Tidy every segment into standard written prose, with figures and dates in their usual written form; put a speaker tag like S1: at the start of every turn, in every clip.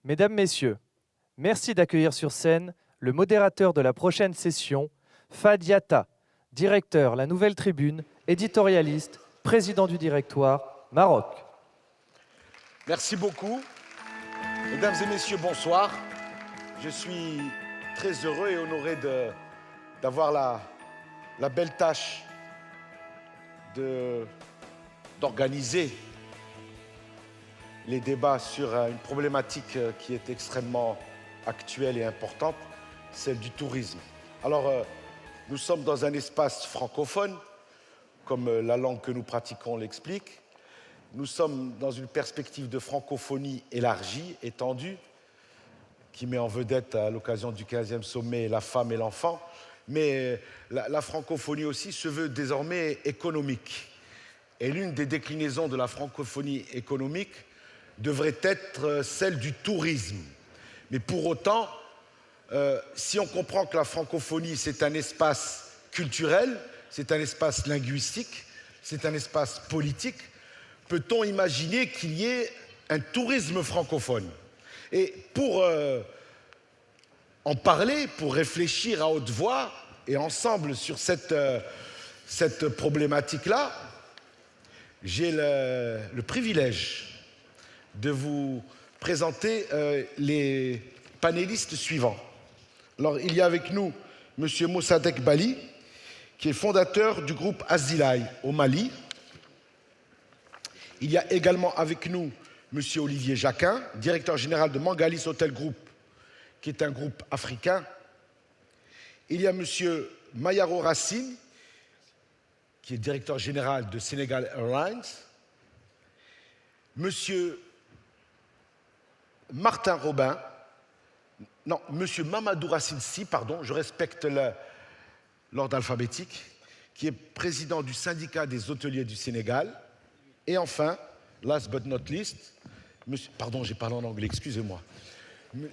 S1: Mesdames, Messieurs, merci d'accueillir sur scène le modérateur de la prochaine session, Fadiata, directeur La Nouvelle Tribune, éditorialiste, président du directoire, Maroc.
S2: Merci beaucoup. Mesdames et messieurs, bonsoir. Je suis très heureux et honoré d'avoir la belle tâche d'organiser les débats sur une problématique qui est extrêmement actuelle et importante, celle du tourisme. Alors, nous sommes dans un espace francophone, comme la langue que nous pratiquons l'explique. Nous sommes dans une perspective de francophonie élargie, étendue, qui met en vedette à l'occasion du 15e sommet la femme et l'enfant. Mais la francophonie aussi se veut désormais économique. Et l'une des déclinaisons de la francophonie économique devrait être celle du tourisme. Mais pour autant, si on comprend que la francophonie, c'est un espace culturel, c'est un espace linguistique, c'est un espace politique, peut-on imaginer qu'il y ait un tourisme francophone? Et pour en parler, pour réfléchir à haute voix et ensemble sur cette problématique-là, j'ai le privilège de vous présenter les panélistes suivants. Alors, il y a avec nous M. Mossadegh Bali, qui est fondateur du groupe Azilaï au Mali. Il y a également avec nous M. Olivier Jacquin, directeur général de Mangalis Hotel Group, qui est un groupe africain. Il y a M. Mayaro Racine, qui est directeur général de Senegal Airlines. M. Martin Robin, non, M. Mamadou Racine Si, pardon, je respecte l'ordre alphabétique, qui est président du syndicat des hôteliers du Sénégal. Et enfin, last but not least, pardon, j'ai parlé en anglais, excusez-moi,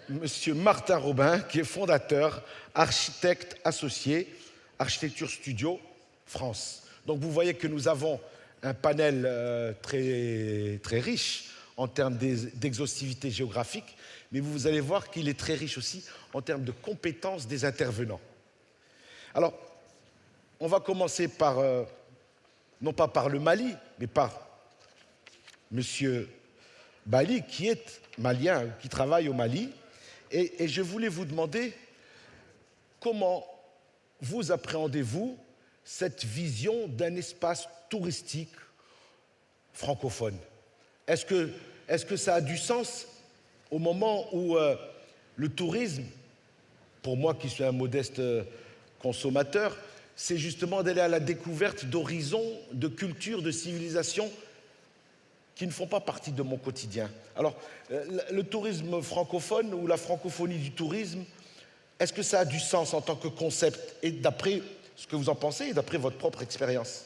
S2: Monsieur Martin Robin, qui est fondateur, architecte associé, Architecture Studio France. Donc vous voyez que nous avons un panel très, très riche en termes d'exhaustivité géographique, mais vous allez voir qu'il est très riche aussi en termes de compétences des intervenants. Alors, on va commencer par, non pas par le Mali, mais par Monsieur Bali, qui est malien, qui travaille au Mali. Et je voulais vous demander comment vous appréhendez-vous cette vision d'un espace touristique francophone? Est-ce que ça a du sens au moment où le tourisme, pour moi qui suis un modeste consommateur, c'est justement d'aller à la découverte d'horizons, de cultures, de civilisations qui ne font pas partie de mon quotidien. Alors, le tourisme francophone ou la francophonie du tourisme, est-ce que ça a du sens en tant que concept, et d'après ce que vous en pensez et d'après votre propre expérience?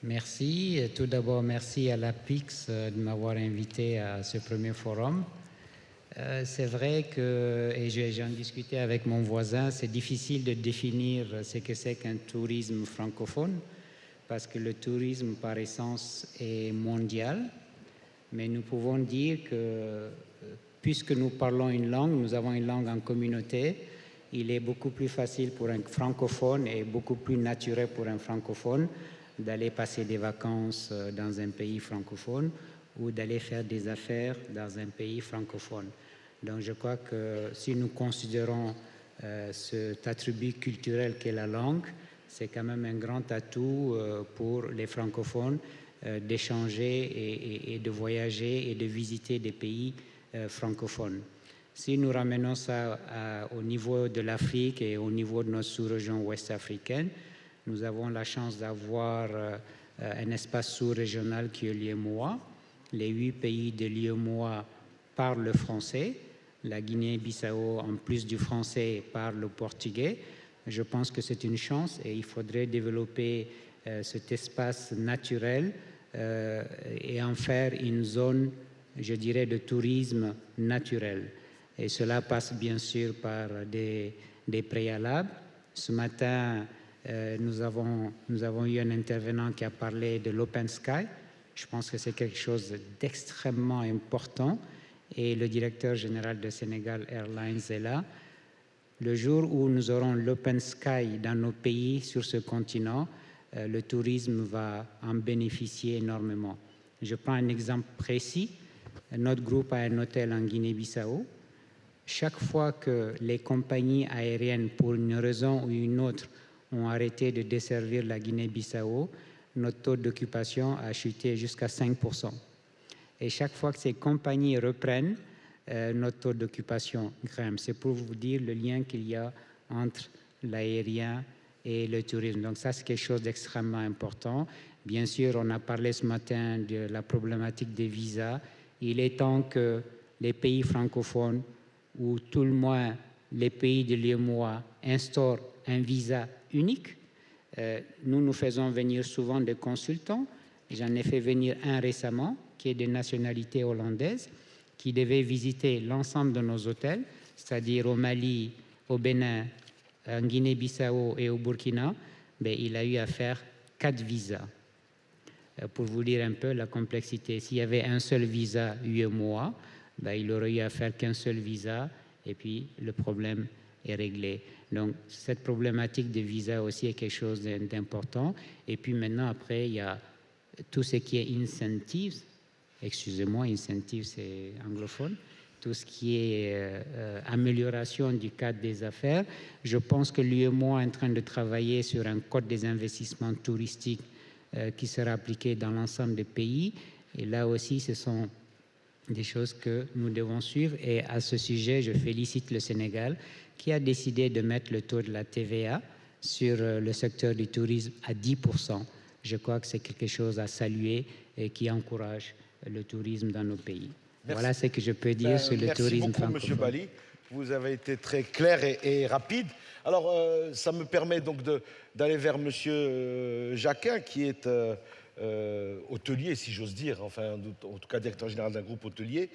S3: Merci. Tout d'abord, merci à l'APIX de m'avoir invité à ce premier forum. C'est vrai que, et j'en discutais avec mon voisin, c'est difficile de définir ce que c'est qu'un tourisme francophone, parce que le tourisme, par essence, est mondial. Mais nous pouvons dire que, puisque nous parlons une langue, nous avons une langue en communauté, il est beaucoup plus facile pour un francophone et beaucoup plus naturel pour un francophone d'aller passer des vacances dans un pays francophone ou d'aller faire des affaires dans un pays francophone. Donc je crois que si nous considérons cet attribut culturel qu'est la langue, c'est quand même un grand atout pour les francophones d'échanger et de voyager et de visiter des pays francophones. Si nous ramenons ça au niveau de l'Afrique et au niveau de notre sous-région ouest africaine, nous avons la chance d'avoir un espace sous-régional qui est l'UEMOA. Les 8 pays de l'UEMOA parlent le français. La Guinée-Bissau, en plus du français, parle le portugais. Je pense que c'est une chance et il faudrait développer cet espace naturel et en faire une zone, je dirais, de tourisme naturel. Et cela passe bien sûr par des préalables. Ce matin, nous avons eu un intervenant qui a parlé de l'Open Sky. Je pense que c'est quelque chose d'extrêmement important et le directeur général de Sénégal Airlines est là. Le jour où nous aurons l'open sky dans nos pays sur ce continent, le tourisme va en bénéficier énormément. Je prends un exemple précis. Notre groupe a un hôtel en Guinée-Bissau. Chaque fois que les compagnies aériennes, pour une raison ou une autre, ont arrêté de desservir la Guinée-Bissau, notre taux d'occupation a chuté jusqu'à 5%. Et chaque fois que ces compagnies reprennent, notre taux d'occupation grimpe. C'est pour vous dire le lien qu'il y a entre l'aérien et le tourisme. Donc ça, c'est quelque chose d'extrêmement important. Bien sûr, on a parlé ce matin de la problématique des visas. Il est temps que les pays francophones, ou tout le moins les pays de l'UEMOA, instaurent un visa unique. Nous faisons venir souvent des consultants. J'en ai fait venir un récemment, qui est de nationalité hollandaise, qui devait visiter l'ensemble de nos hôtels, c'est-à-dire au Mali, au Bénin, en Guinée-Bissau et au Burkina. Mais il a eu à faire 4 visas. Pour vous dire un peu la complexité, s'il y avait un seul visa UEMOA, il aurait eu à faire qu'un seul visa et puis le problème est réglé. Donc cette problématique de visa aussi est quelque chose d'important. Et puis maintenant, après, il y a tout ce qui est incentives. Excusez-moi, incentives, c'est anglophone. Tout ce qui est amélioration du cadre des affaires. Je pense que l'UEMOA est en train de travailler sur un code des investissements touristiques qui sera appliqué dans l'ensemble des pays. Et là aussi, ce sont des choses que nous devons suivre. Et à ce sujet, je félicite le Sénégal qui a décidé de mettre le taux de la TVA sur le secteur du tourisme à 10%. Je crois que c'est quelque chose à saluer et qui encourage le tourisme dans nos pays. Merci. Voilà ce que je peux dire sur le tourisme francophone.
S2: Merci beaucoup, M. Bali. Vous avez été très clair et rapide. Alors, ça me permet donc d'aller vers M. Jacquin, qui est hôtelier, si j'ose dire, enfin, en tout cas directeur général d'un groupe hôtelier.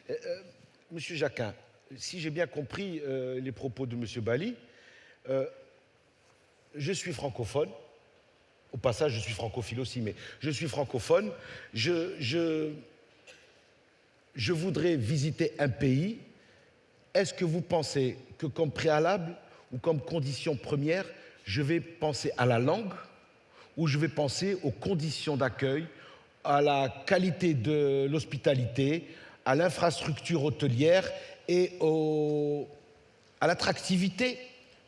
S2: M. Jacquin, si j'ai bien compris les propos de M. Bali, je suis francophone. Au passage, je suis francophile aussi, mais je suis francophone. Je voudrais visiter un pays. Est-ce que vous pensez que comme préalable ou comme condition première, je vais penser à la langue ou je vais penser aux conditions d'accueil, à la qualité de l'hospitalité, à l'infrastructure hôtelière et à l'attractivité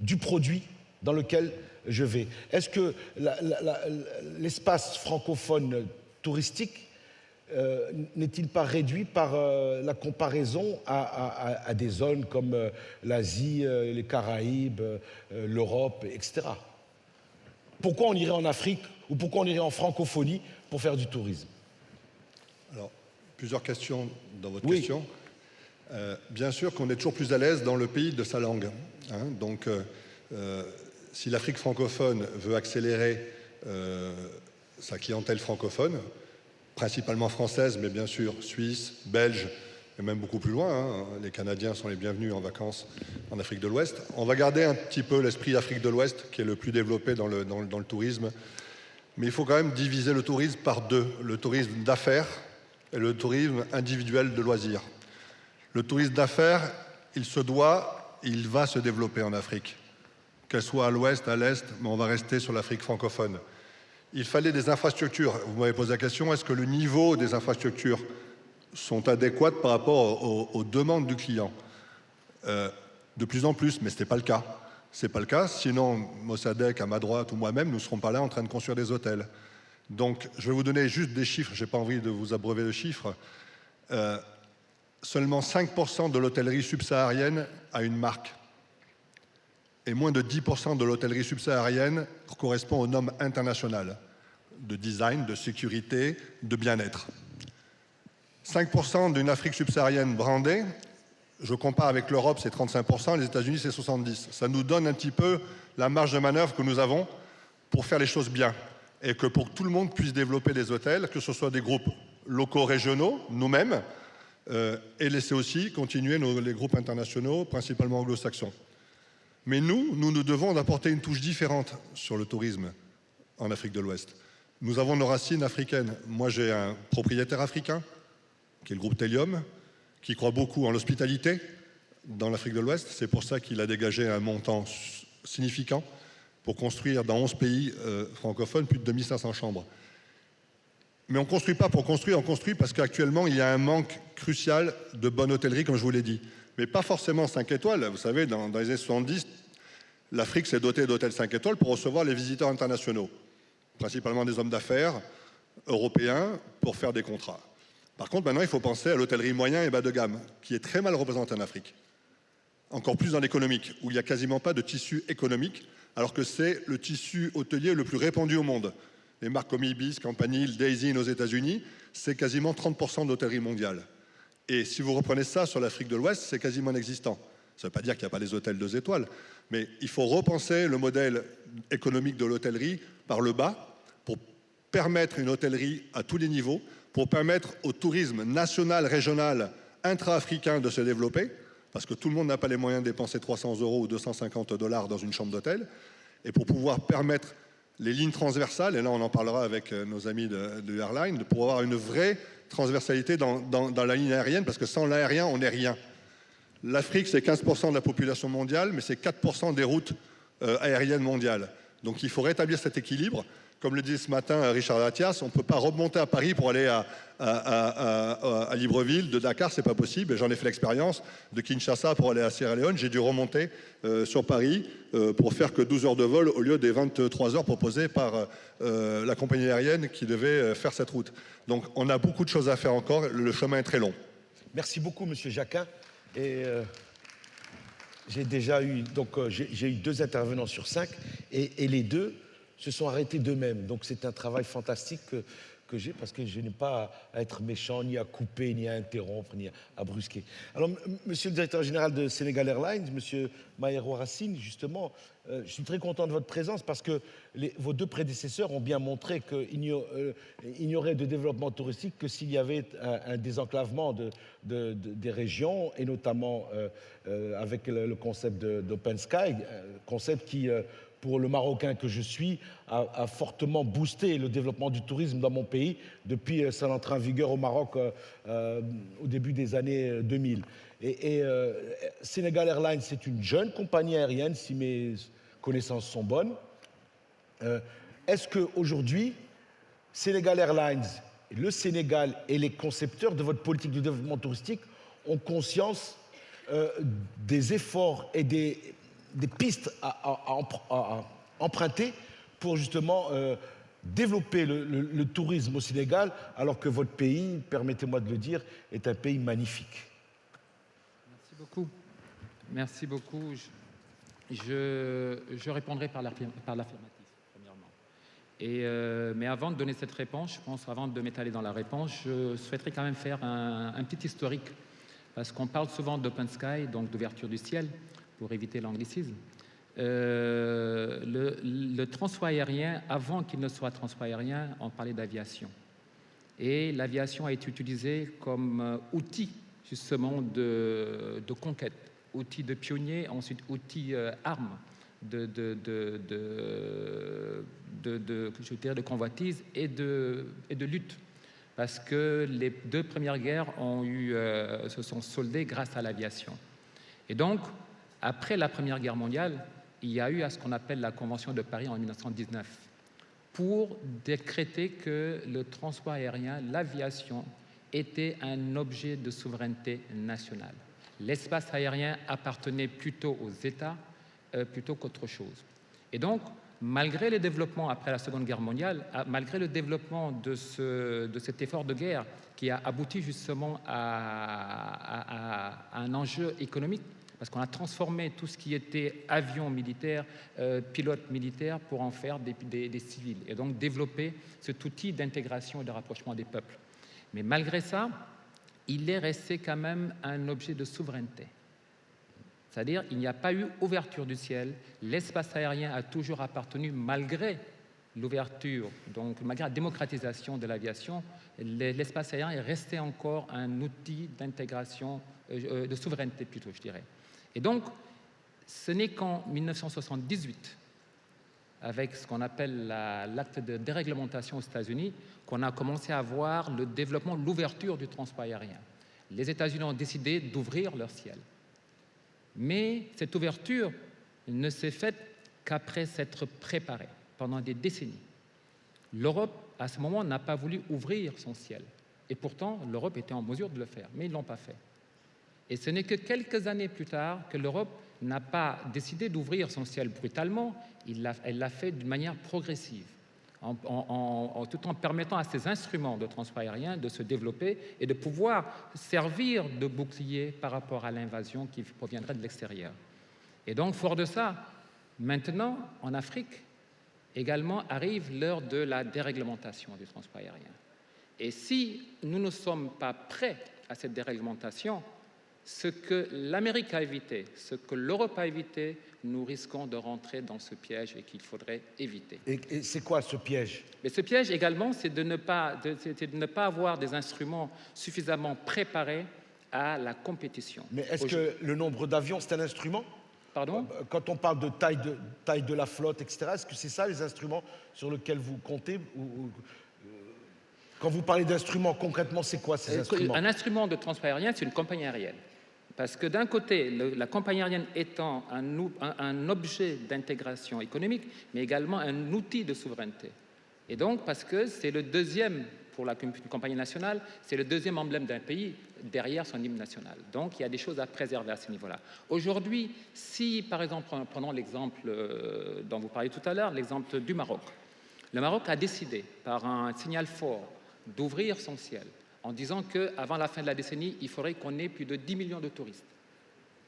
S2: du produit dans lequel je vais? Est-ce que l'espace francophone touristique n'est-il pas réduit par la comparaison à des zones comme l'Asie, les Caraïbes, l'Europe, etc. Pourquoi on irait en Afrique ou pourquoi on irait en francophonie pour faire du tourisme?
S4: Alors, plusieurs questions dans votre question. Bien sûr qu'on est toujours plus à l'aise dans le pays de sa langue. Hein, donc, si l'Afrique francophone veut accélérer sa clientèle francophone, principalement française, mais bien sûr suisse, belge, et même beaucoup plus loin. Hein. Les Canadiens sont les bienvenus en vacances en Afrique de l'Ouest. On va garder un petit peu l'esprit Afrique de l'Ouest, qui est le plus développé dans le tourisme. Mais il faut quand même diviser le tourisme par deux. Le tourisme d'affaires et le tourisme individuel de loisirs. Le tourisme d'affaires, il va se développer en Afrique. Qu'elle soit à l'ouest, à l'est, mais on va rester sur l'Afrique francophone. Il fallait des infrastructures. Vous m'avez posé la question, est-ce que le niveau des infrastructures sont adéquates par rapport aux demandes du client? De plus en plus, mais ce n'est pas le cas. Ce n'est pas le cas, sinon Mossadegh, à ma droite ou moi-même, nous ne serons pas là en train de construire des hôtels. Donc, je vais vous donner juste des chiffres, je n'ai pas envie de vous abreuver de chiffres. Seulement 5% de l'hôtellerie subsaharienne a une marque. Et moins de 10% de l'hôtellerie subsaharienne correspond aux normes internationales de design, de sécurité, de bien-être. 5% d'une Afrique subsaharienne brandée, je compare avec l'Europe, c'est 35%, les États-Unis, c'est 70%. Ça nous donne un petit peu la marge de manœuvre que nous avons pour faire les choses bien. Et que pour que tout le monde puisse développer des hôtels, que ce soit des groupes locaux, régionaux, nous-mêmes, et laisser aussi continuer les groupes internationaux, principalement anglo-saxons. Mais nous devons apporter une touche différente sur le tourisme en Afrique de l'Ouest. Nous avons nos racines africaines. Moi, j'ai un propriétaire africain, qui est le groupe Telium, qui croit beaucoup en l'hospitalité dans l'Afrique de l'Ouest. C'est pour ça qu'il a dégagé un montant significant pour construire dans 11 pays francophones plus de 2500 chambres. Mais on ne construit pas pour construire, on construit parce qu'actuellement, il y a un manque crucial de bonne hôtellerie, comme je vous l'ai dit. Mais pas forcément 5 étoiles. Vous savez, dans les années 70, l'Afrique s'est dotée d'hôtels 5 étoiles pour recevoir les visiteurs internationaux, principalement des hommes d'affaires européens, pour faire des contrats. Par contre, maintenant, il faut penser à l'hôtellerie moyen et bas de gamme, qui est très mal représentée en Afrique. Encore plus dans l'économique, où il n'y a quasiment pas de tissu économique, alors que c'est le tissu hôtelier le plus répandu au monde. Les marques comme Ibis, Campanile, Daisy aux États-Unis, c'est quasiment 30% d'hôtellerie mondiale. Et si vous reprenez ça sur l'Afrique de l'Ouest, c'est quasiment inexistant. Ça ne veut pas dire qu'il n'y a pas des hôtels 2 étoiles, mais il faut repenser le modèle économique de l'hôtellerie par le bas pour permettre une hôtellerie à tous les niveaux, pour permettre au tourisme national, régional, intra-africain de se développer, parce que tout le monde n'a pas les moyens de dépenser 300 € ou 250 $ dans une chambre d'hôtel, et pour pouvoir permettre les lignes transversales, et là on en parlera avec nos amis de Airline, pour avoir une vraie transversalité dans la ligne aérienne, parce que sans l'aérien, on n'est rien. L'Afrique, c'est 15% de la population mondiale, mais c'est 4% des routes aériennes mondiales. Donc il faut rétablir cet équilibre. Comme le disait ce matin Richard Latias, on ne peut pas remonter à Paris pour aller à Libreville. De Dakar, c'est pas possible. J'en ai fait l'expérience. De Kinshasa pour aller à Sierra Leone, j'ai dû remonter sur Paris pour faire que 12 heures de vol au lieu des 23 heures proposées par la compagnie aérienne qui devait faire cette route. Donc on a beaucoup de choses à faire encore. Le chemin est très long.
S2: Merci beaucoup, Monsieur Jacquin. Et j'ai déjà eu, j'ai eu 2 intervenants sur 5 et les 2 se sont arrêtés d'eux-mêmes. Donc c'est un travail fantastique que j'ai parce que je n'ai pas à être méchant, ni à couper, ni à interrompre, ni à brusquer. Alors, Monsieur le directeur général de Sénégal Airlines, Monsieur Mahero Racine, justement, je suis très content de votre présence parce que vos 2 prédécesseurs ont bien montré qu'il n'y aurait de développement touristique que s'il y avait un désenclavement des régions, et notamment avec le concept d'Open Sky, concept qui, pour le Marocain que je suis, a fortement boosté le développement du tourisme dans mon pays depuis son entrée en vigueur au Maroc au début des années 2000. Et Sénégal Airlines, c'est une jeune compagnie aérienne, si mes connaissances sont bonnes. Est-ce qu'aujourd'hui, Sénégal Airlines, le Sénégal et les concepteurs de votre politique de développement touristique ont conscience des efforts et des pistes à emprunter pour justement développer le tourisme au Sénégal, alors que votre pays, permettez-moi de le dire, est un pays magnifique?
S5: Merci beaucoup. Merci beaucoup. Je répondrai par l'affirmatif, premièrement. Mais avant de donner cette réponse, je pense, avant de m'étaler dans la réponse, je souhaiterais quand même faire un petit historique, parce qu'on parle souvent d'open sky, donc d'ouverture du ciel, pour éviter l'anglicisme. Le transport aérien, avant qu'il ne soit transport aérien, on parlait d'aviation. Et l'aviation a été utilisée comme outil, justement, de conquête, outil de pionnier, ensuite outil arme de convoitise et de lutte. Parce que les 2 premières guerres se sont soldées grâce à l'aviation. Et donc, après la Première Guerre mondiale, il y a eu ce qu'on appelle la Convention de Paris en 1919 pour décréter que le transport aérien, l'aviation, était un objet de souveraineté nationale. L'espace aérien appartenait plutôt aux États plutôt qu'autre chose. Et donc, malgré les développements après la Seconde Guerre mondiale, malgré le développement de cet effort de guerre qui a abouti justement à un enjeu économique, parce qu'on a transformé tout ce qui était avion militaire, pilote militaire, pour en faire des civils, et donc développer cet outil d'intégration et de rapprochement des peuples. Mais malgré ça, il est resté quand même un objet de souveraineté. C'est-à-dire qu'il n'y a pas eu ouverture du ciel, l'espace aérien a toujours appartenu, malgré l'ouverture, donc malgré la démocratisation de l'aviation, l'espace aérien est resté encore un outil d'intégration, de souveraineté plutôt, je dirais. Et donc, ce n'est qu'en 1978, avec ce qu'on appelle l'acte de déréglementation aux États-Unis, qu'on a commencé à voir le développement, l'ouverture du transport aérien. les États-Unis ont décidé d'ouvrir leur ciel. Mais cette ouverture ne s'est faite qu'après s'être préparée pendant des décennies. L'Europe, à ce moment, n'a pas voulu ouvrir son ciel. Et pourtant, l'Europe était en mesure de le faire, mais ils ne l'ont pas fait. Et ce n'est que quelques années plus tard que l'Europe n'a pas décidé d'ouvrir son ciel brutalement, elle l'a fait d'une manière progressive, tout en permettant à ces instruments de transport aérien de se développer et de pouvoir servir de bouclier par rapport à l'invasion qui proviendrait de l'extérieur. Et donc, fort de ça, maintenant, en Afrique, également arrive l'heure de la déréglementation du transport aérien. Et si nous ne sommes pas prêts à cette déréglementation, ce que l'Amérique a évité, ce que l'Europe a évité, nous risquons de rentrer dans ce piège et qu'il faudrait éviter.
S2: Et c'est quoi ce piège?
S5: Mais ce piège également, c'est de ne pas avoir des instruments suffisamment préparés à la compétition.
S2: Mais est-ce que le nombre d'avions, c'est un instrument?
S5: Pardon?
S2: Quand on parle de taille de la flotte, etc., est-ce que c'est ça les instruments sur lesquels vous comptez quand vous parlez d'instruments, concrètement, c'est quoi ces instruments?
S5: Un instrument de transport aérien, c'est une compagnie aérienne. Parce que d'un côté, la compagnie aérienne étant un objet d'intégration économique, mais également un outil de souveraineté. Et donc, parce que c'est le deuxième, pour la compagnie nationale, c'est le deuxième emblème d'un pays derrière son hymne national. Donc, il y a des choses à préserver à ce niveau-là. Aujourd'hui, si, par exemple, prenons l'exemple dont vous parliez tout à l'heure, l'exemple du Maroc. Le Maroc a décidé, par un signal fort, d'ouvrir son ciel en disant qu'avant la fin de la décennie, il faudrait qu'on ait plus de 10 millions de touristes.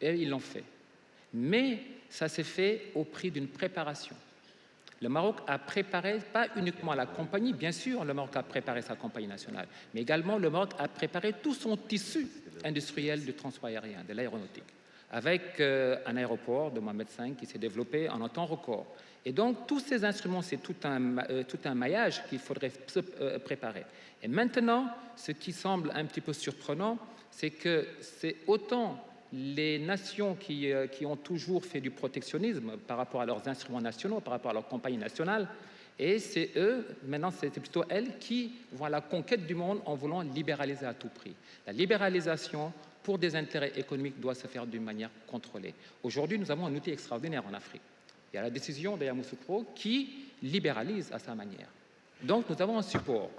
S5: Et ils l'ont fait. Mais ça s'est fait au prix d'une préparation. Le Maroc a préparé, pas uniquement la compagnie, bien sûr, le Maroc a préparé sa compagnie nationale, mais également le Maroc a préparé tout son tissu industriel du transport aérien, de l'aéronautique, avec un aéroport de Mohamed V qui s'est développé en un temps record. Et donc, tous ces instruments, c'est tout un maillage qu'il faudrait préparer. Et maintenant, ce qui semble un petit peu surprenant, c'est que c'est autant les nations qui ont toujours fait du protectionnisme par rapport à leurs instruments nationaux, par rapport à leurs compagnies nationales, et c'est eux, maintenant c'est plutôt elles qui vont à la conquête du monde en voulant libéraliser à tout prix. La libéralisation, pour des intérêts économiques, doit se faire d'une manière contrôlée. Aujourd'hui, nous avons un outil extraordinaire en Afrique. Il y a la décision de Yamoussoukro qui libéralise à sa manière. Donc, nous avons un support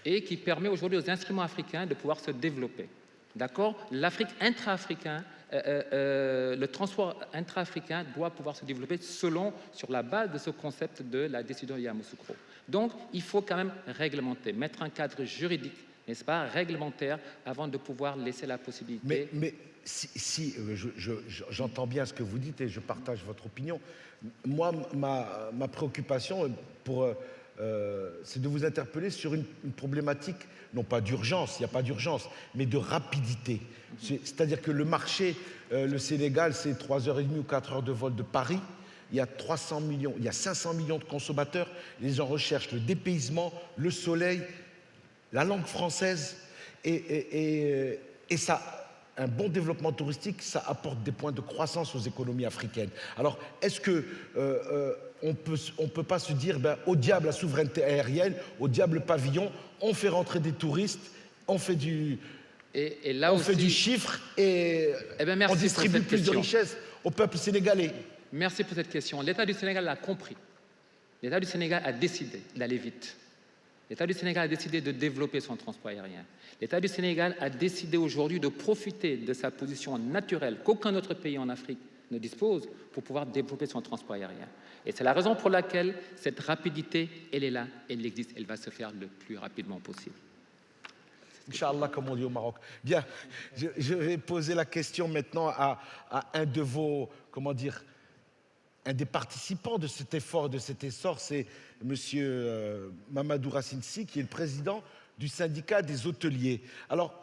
S5: et qui permet aujourd'hui aux instruments africains de pouvoir se développer. D'accord? L'Afrique intra-africain, le transport intra-africain doit pouvoir se développer sur la base de ce concept de la décision de Yamoussoukro. Donc, il faut quand même réglementer, mettre un cadre juridique, n'est-ce pas, réglementaire, avant de pouvoir laisser la possibilité.
S2: Mais si j'entends bien ce que vous dites et je partage votre opinion. Moi, ma préoccupation, c'est de vous interpeller sur une problématique, non pas d'urgence, il n'y a pas d'urgence, mais de rapidité. C'est-à-dire que le marché, le Sénégal, c'est 3h30 ou 4 heures de vol de Paris. Il y a 300 millions, il y a 500 millions de consommateurs. Les gens recherchent le dépaysement, le soleil, la langue française et ça. Un bon développement touristique, ça apporte des points de croissance aux économies africaines. Alors, est-ce que on peut pas se dire, au diable la souveraineté aérienne, au diable le pavillon, on fait rentrer des touristes, on fait du chiffre et on distribue plus de richesses au peuple sénégalais.
S5: Merci pour cette question. L'État du Sénégal l'a compris. L'État du Sénégal a décidé d'aller vite. L'État du Sénégal a décidé de développer son transport aérien. L'État du Sénégal a décidé aujourd'hui de profiter de sa position naturelle qu'aucun autre pays en Afrique ne dispose pour pouvoir développer son transport aérien. Et c'est la raison pour laquelle cette rapidité, elle est là, elle existe, elle va se faire le plus rapidement possible.
S2: Inch'Allah, comme on dit au Maroc. Bien, je vais poser la question maintenant à un de vos, un des participants de cet effort, de cet essor, c'est M. Mamadou Racine Sy, qui est le président du syndicat des hôteliers. Alors,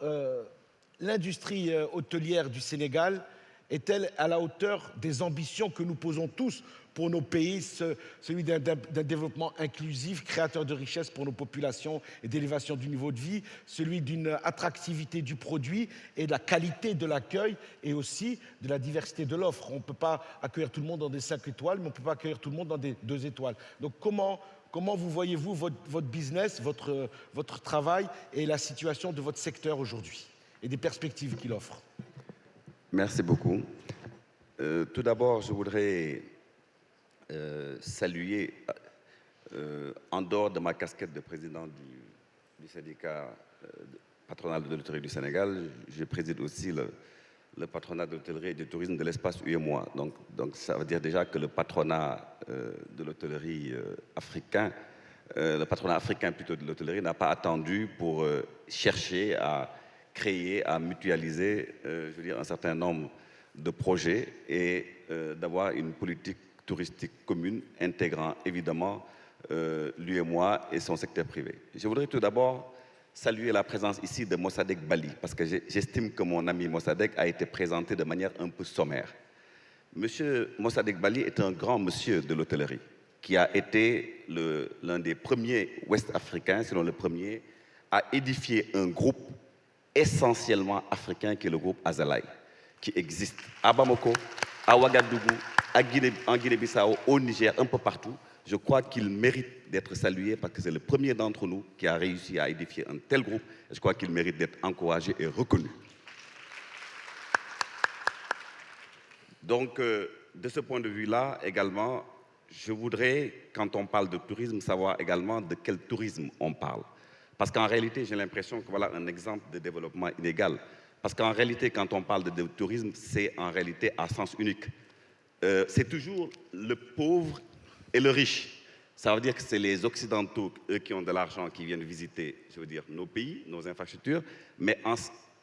S2: l'industrie hôtelière du Sénégal est-elle à la hauteur des ambitions que nous posons tous pour nos pays, celui d'un développement inclusif, créateur de richesses pour nos populations et d'élévation du niveau de vie, celui d'une attractivité du produit et de la qualité de l'accueil et aussi de la diversité de l'offre. On ne peut pas accueillir tout le monde dans des 5 étoiles, mais on ne peut pas accueillir tout le monde dans des 2 étoiles. Donc comment vous voyez-vous votre business, votre travail et la situation de votre secteur aujourd'hui? et des perspectives qu'il offre.
S6: Merci beaucoup. Tout d'abord, je voudrais saluer, en dehors de ma casquette de président du syndicat patronal de l'hôtellerie du Sénégal, je préside aussi le patronat de l'hôtellerie et du tourisme de l'espace UEMOA. Donc ça veut dire déjà que le patronat de l'hôtellerie africain, le patronat africain plutôt de l'hôtellerie n'a pas attendu pour chercher à créer, à mutualiser, je veux dire, un certain nombre de projets et d'avoir une politique touristique commune intégrant évidemment l'UEMOA et son secteur privé. Je voudrais tout d'abord saluer la présence ici de Mossadegh Bali, parce que j'estime que mon ami Mossadegh a été présenté de manière un peu sommaire. Monsieur Mossadegh Bali est un grand monsieur de l'hôtellerie, qui a été l'un des premiers Ouest-Africains, sinon le premier, à édifier un groupe essentiellement africain qui est le groupe Azalai, qui existe à Bamako, à Ouagadougou, en Guinée-Bissau, au Niger, un peu partout. Je crois qu'il mérite d'être salué parce que c'est le premier d'entre nous qui a réussi à édifier un tel groupe. Et je crois qu'il mérite d'être encouragé et reconnu. Donc, de ce point de vue-là, également, je voudrais, quand on parle de tourisme, savoir également de quel tourisme on parle. Parce qu'en réalité, j'ai l'impression que voilà un exemple de développement inégal. Parce qu'en réalité, quand on parle de tourisme, c'est en réalité à sens unique. C'est toujours le pauvre et le riche. Ça veut dire que c'est les Occidentaux, eux qui ont de l'argent, qui viennent visiter, je veux dire, nos pays, nos infrastructures. Mais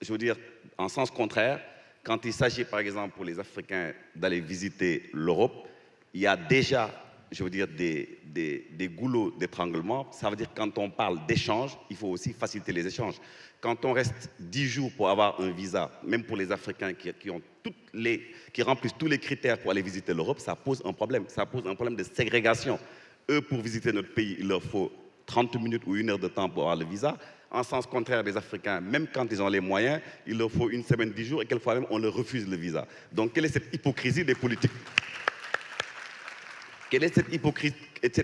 S6: je veux dire, en sens contraire, quand il s'agit, par exemple, pour les Africains d'aller visiter l'Europe, il y a déjà, je veux dire, des goulots d'étranglement. Ça veut dire que quand on parle d'échange, il faut aussi faciliter les échanges. Quand on reste 10 jours pour avoir un visa, même pour les Africains qui remplissent tous les critères pour aller visiter l'Europe, ça pose un problème. Ça pose un problème de ségrégation. Eux, pour visiter notre pays, il leur faut 30 minutes ou 1 heure de temps pour avoir le visa. En sens contraire, les Africains, même quand ils ont les moyens, il leur faut 1 semaine, 10 jours, et quelquefois même, on leur refuse le visa. Donc, quelle est cette hypocrisie des politiques? Quelle est cette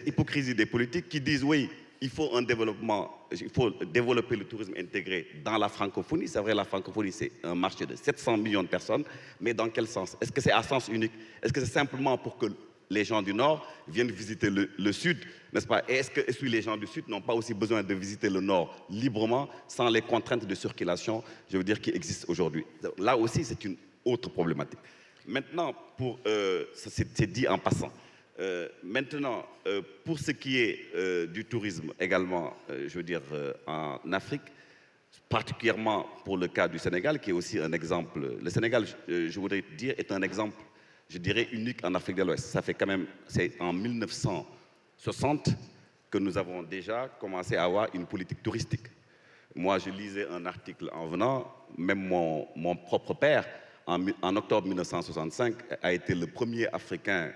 S6: hypocrisie des politiques qui disent, oui, il faut un développement, il faut développer le tourisme intégré dans la francophonie. C'est vrai, la francophonie, c'est un marché de 700 millions de personnes, mais dans quel sens? Est-ce que c'est à sens unique? Est-ce que c'est simplement pour que les gens du Nord viennent visiter le Sud, n'est-ce pas? Et est-ce que les gens du Sud n'ont pas aussi besoin de visiter le Nord librement, sans les contraintes de circulation, je veux dire, qui existent aujourd'hui? Là aussi, c'est une autre problématique. Maintenant, c'est dit en passant. Maintenant, pour ce qui est du tourisme également, je veux dire, en Afrique, particulièrement pour le cas du Sénégal, qui est aussi un exemple. Le Sénégal, je voudrais dire, est un exemple, je dirais, unique en Afrique de l'Ouest. Ça fait quand même, c'est en 1960 que nous avons déjà commencé à avoir une politique touristique. Moi, je lisais un article en venant, même mon propre père, en octobre 1965, a été le premier Africain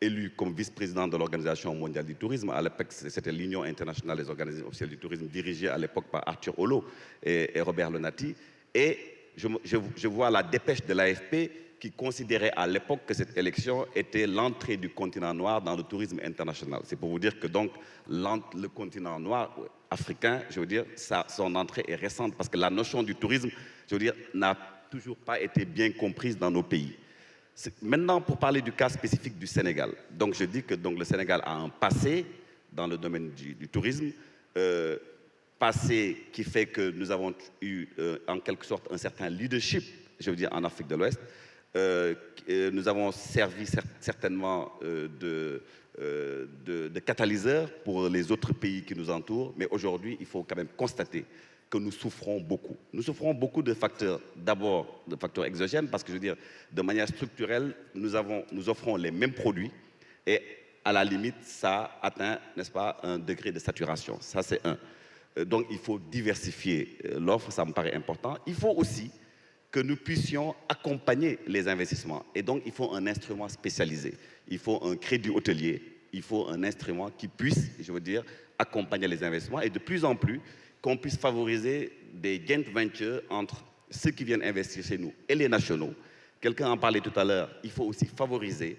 S6: élu comme vice-président de l'Organisation mondiale du tourisme. À l'époque, c'était l'Union internationale des organisations officielles du tourisme, dirigée à l'époque par Arthur Holo et Robert Lonati. Et je vois la dépêche de l'AFP qui considérait à l'époque que cette élection était l'entrée du continent noir dans le tourisme international. C'est pour vous dire que donc le continent noir africain, je veux dire, son entrée est récente parce que la notion du tourisme, je veux dire, n'a toujours pas été bien comprise dans nos pays. Maintenant, pour parler du cas spécifique du Sénégal, donc je dis que donc, le Sénégal a un passé dans le domaine du tourisme, passé qui fait que nous avons eu en quelque sorte un certain leadership, je veux dire, en Afrique de l'Ouest. Nous avons servi certainement de catalyseur pour les autres pays qui nous entourent, mais aujourd'hui, il faut quand même constater que nous souffrons beaucoup. Nous souffrons beaucoup de facteurs, d'abord de facteurs exogènes, parce que je veux dire, de manière structurelle, nous offrons les mêmes produits et à la limite, ça atteint, n'est-ce pas, un degré de saturation. Ça, c'est un. Donc, il faut diversifier l'offre, ça me paraît important. Il faut aussi que nous puissions accompagner les investissements. Et donc, il faut un instrument spécialisé. Il faut un crédit hôtelier. Il faut un instrument qui puisse, je veux dire, accompagner les investissements. Et de plus en plus, qu'on puisse favoriser des joint ventures entre ceux qui viennent investir chez nous et les nationaux. Quelqu'un en parlait tout à l'heure, il faut aussi favoriser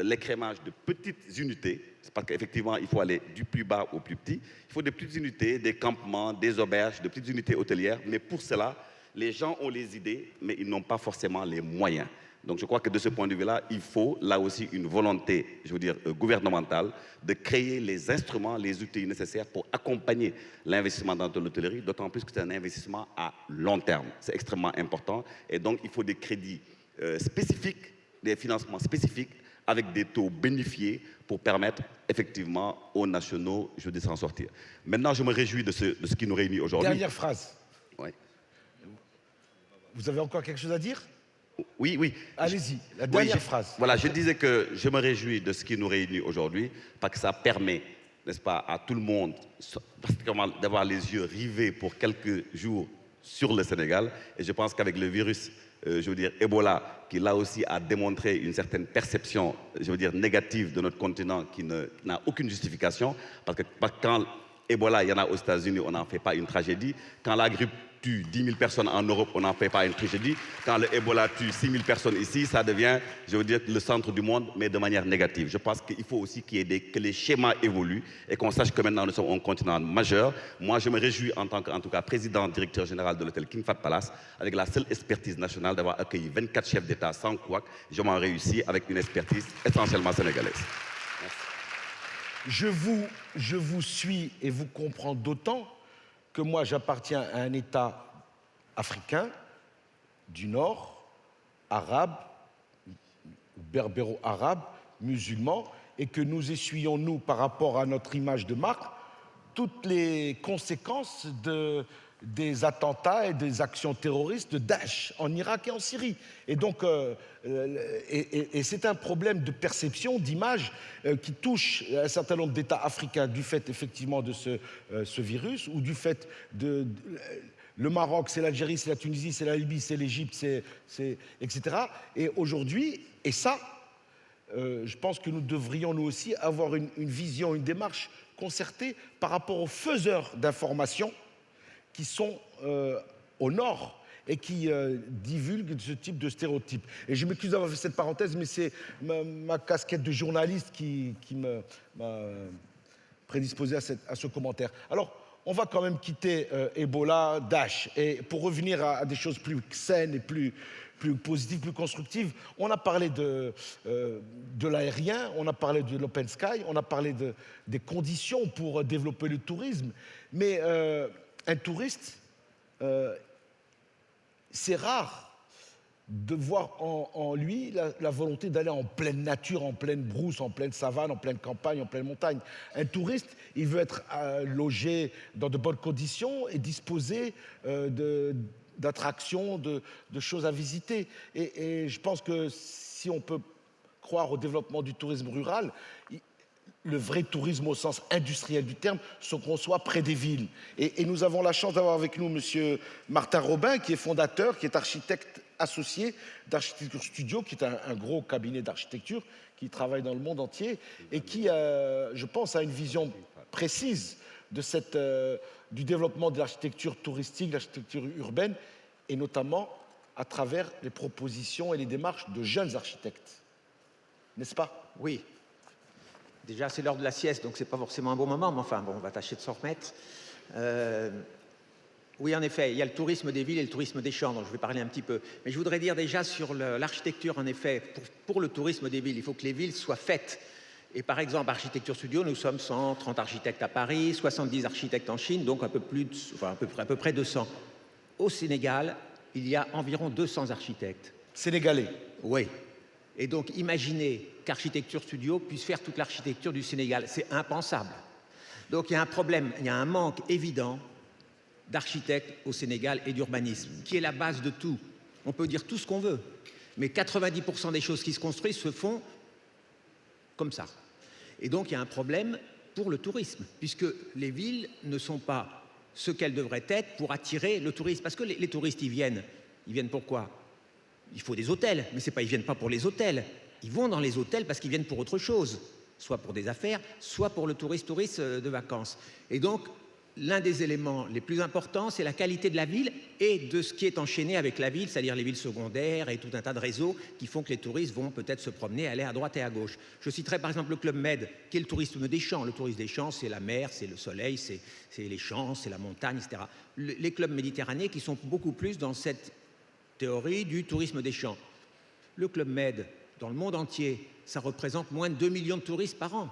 S6: l'écrémage de petites unités, parce qu'effectivement, il faut aller du plus bas au plus petit. Il faut des petites unités, des campements, des auberges, de petites unités hôtelières, mais pour cela, Les gens ont les idées, mais ils n'ont pas forcément les moyens. Donc je crois que de ce point de vue-là, il faut là aussi une volonté, je veux dire, gouvernementale, de créer les instruments, les outils nécessaires pour accompagner l'investissement dans l'hôtellerie, d'autant plus que c'est un investissement à long terme. C'est extrêmement important. Et donc il faut des crédits spécifiques, des financements spécifiques, avec des taux bonifiés pour permettre effectivement aux nationaux, je veux dire, s'en sortir. Maintenant, je me réjouis de ce qui nous réunit aujourd'hui.
S2: Dernière phrase.
S6: Oui.
S2: Vous avez encore quelque chose à dire?
S6: Oui, oui.
S2: Allez-y, la dernière
S6: Oui,
S2: phrase.
S6: Voilà, je disais que je me réjouis de ce qui nous réunit aujourd'hui, parce que ça permet, n'est-ce pas, à tout le monde, particulièrement d'avoir les yeux rivés pour quelques jours sur le Sénégal. Et je pense qu'avec le virus, je veux dire, Ebola, qui là aussi a démontré une certaine perception, je veux dire, négative de notre continent, qui n'a aucune justification, parce que quand Ebola, il y en a aux États-Unis, on n'en fait pas une tragédie. Quand la grippe tue 10 000 personnes en Europe, on n'en fait pas une tragédie. Quand le Ebola tue 6 000 personnes ici, ça devient, je veux dire, le centre du monde, mais de manière négative. Je pense qu'il faut aussi que les schémas évoluent et qu'on sache que maintenant nous sommes un continent majeur. Moi, je me réjouis en tant que, en tout cas, président, directeur général de l'hôtel King Fahd Palace, avec la seule expertise nationale d'avoir accueilli 24 chefs d'État sans couac. Je m'en réussis avec une expertise essentiellement sénégalaise.
S2: Je vous suis et vous comprends d'autant que moi j'appartiens à un État africain du Nord, arabe, berbéro-arabe, musulman, et que nous essuyons, nous, par rapport à notre image de marque, toutes les conséquences des attentats et des actions terroristes de Daesh en Irak et en Syrie. Et donc, c'est un problème de perception, d'image qui touche un certain nombre d'États africains du fait effectivement de ce virus ou du fait de le Maroc, c'est l'Algérie, c'est la Tunisie, c'est la Libye, c'est l'Égypte, etc. Et aujourd'hui, et ça, je pense que nous devrions nous aussi avoir une vision, une démarche concertée par rapport aux faiseurs d'informations qui sont au nord et qui divulguent ce type de stéréotypes. Et je m'excuse d'avoir fait cette parenthèse, mais c'est ma casquette de journaliste qui m'a prédisposé à ce commentaire. Alors, on va quand même quitter Ebola, Daesh, et pour revenir à des choses plus saines et plus positives, plus constructives, on a parlé de l'aérien, on a parlé de l'open sky, on a parlé des conditions pour développer le tourisme, mais un touriste, c'est rare de voir en lui la volonté d'aller en pleine nature, en pleine brousse, en pleine savane, en pleine campagne, en pleine montagne. Un touriste, il veut être logé dans de bonnes conditions et disposé d'attractions, de choses à visiter. Et je pense que si on peut croire au développement du tourisme rural, le vrai tourisme au sens industriel du terme, se conçoit près des villes. Et nous avons la chance d'avoir avec nous M. Martin Robin, qui est fondateur, qui est architecte associé d'Architecture Studio, qui est un gros cabinet d'architecture qui travaille dans le monde entier et qui, je pense, a une vision précise du développement de l'architecture touristique, de l'architecture urbaine, et notamment à travers les propositions et les démarches de jeunes architectes. N'est-ce pas?
S7: Oui. Déjà, c'est l'heure de la sieste, donc c'est pas forcément un bon moment, mais enfin, bon, on va tâcher de s'en remettre. Oui, en effet, il y a le tourisme des villes et le tourisme des champs, donc je vais parler un petit peu. Mais je voudrais dire déjà sur l'architecture, en effet, pour le tourisme des villes, il faut que les villes soient faites. Et par exemple, Architecture Studio, nous sommes 130 architectes à Paris, 70 architectes en Chine, donc à peu près 200. Au Sénégal, il y a environ 200 architectes.
S2: Sénégalais?
S7: Oui. Et donc, imaginez qu'Architecture Studio puisse faire toute l'architecture du Sénégal. C'est impensable. Donc, il y a un problème, il y a un manque évident d'architectes au Sénégal et d'urbanisme, qui est la base de tout. On peut dire tout ce qu'on veut, mais 90% des choses qui se construisent se font comme ça. Et donc, il y a un problème pour le tourisme, puisque les villes ne sont pas ce qu'elles devraient être pour attirer le tourisme. Parce que les touristes, ils viennent pourquoi? Il faut des hôtels, mais ils ne viennent pas pour les hôtels. Ils vont dans les hôtels parce qu'ils viennent pour autre chose, soit pour des affaires, soit pour le tourisme de vacances. Et donc, l'un des éléments les plus importants, c'est la qualité de la ville et de ce qui est enchaîné avec la ville, c'est-à-dire les villes secondaires et tout un tas de réseaux qui font que les touristes vont peut-être se promener, aller à droite et à gauche. Je citerai par exemple le Club Med, qui est le tourisme des champs. Le tourisme des champs, c'est la mer, c'est le soleil, c'est les champs, c'est la montagne, etc. Les clubs méditerranéens qui sont beaucoup plus dans cette théorie du tourisme des champs. Le Club Med, dans le monde entier, ça représente moins de 2 millions de touristes par an.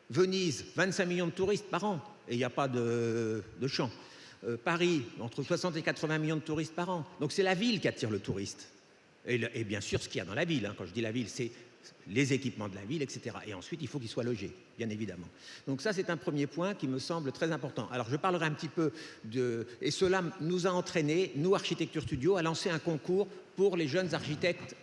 S7: Venise, 25 millions de touristes par an, et il n'y a pas de champs. Paris, entre 60 et 80 millions de touristes par an. Donc c'est la ville qui attire le touriste. Et bien sûr, ce qu'il y a dans la ville, hein, quand je dis la ville, c'est les équipements de la ville, etc. Et ensuite, il faut qu'ils soient logés, bien évidemment. Donc ça, c'est un premier point qui me semble très important. Alors, je parlerai un petit peu de... Et cela nous a entraînés, nous, Architecture Studio, à lancer un concours pour les jeunes architectes